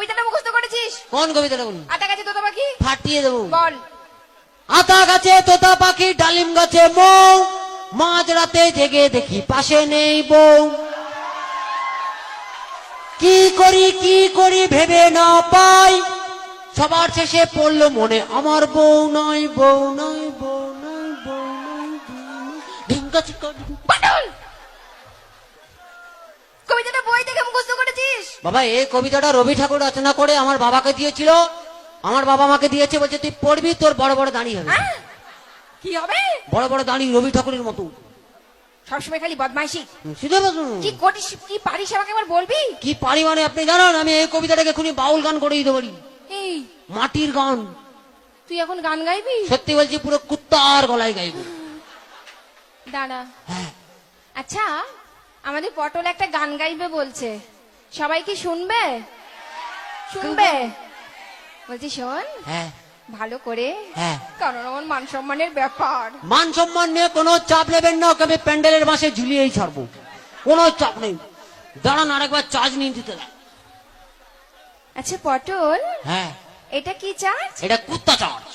কবিতাটা মুখস্থ করেছিস? কোন কবিতাটা বলুন? আতা গাছে তোতা পাখি। ফাটিয়ে দেবো। বল। আতা গাছে তোতা পাখি, ডালিম গাছে মৌ, মাঝ রাতে জেগে দেখি পাশে নেই বউ। কি করি ভেবে না পাই, সবার শেষে পড়লো মনে আমার বউ নয়, বউ নয়, বউ নয়, বউ নয়, ঢিঙ্কা চিকা। পাটল, কবিতাটা বই থেকে মুখস্থ করেছিস? বাবা এই কবিতাটা রবি ঠাকুর রচনা করে আমার বাবাকে দিয়েছিল, আমার বাবা আমাকে দিয়েছে, বলছে তুই পড়বি, তোর বড় বড় দাঁড়ি হবে। কি হবে? বড় বড় দাঁড়ি, রবি ঠাকুরের মতো। সবসময় খালি বদমাইশি। কি করিস, কি পারিস আমাকে একবার বলবি? কি পারি মানে আপনি জানেন, আমি এই কবিতাটাকে এখনই বাউল গান করে দিতে পারি। এই মাটির গান। তুই এখন গান গাইবি? সত্যি বলছি, পুরো কুত্তার গলায় গাইব। দাঁড়া। হ্যাঁ। আচ্ছা, আমাদের পটল একটা গান গাইবে বলছে, সবাই কি শুনবে? শুনবে? বলছি শোন। হ্যাঁ ভালো করে। হ্যাঁ। কারণ আমার মান সম্মানের ব্যাপার। মান সম্মান নিয়ে কোনো চাপ নেবেন না, ওকে আমি প্যান্ডেলের বাসে ঝুলিয়েই ছাড়বো, কোনো চাপ নেই। দাঁড়ান আরেকবার চার্জ নিয়ে দিতে। আচ্ছা পটল, হ্যাঁ। এটা কি চার্জ? এটা কুত্তা চার্জ।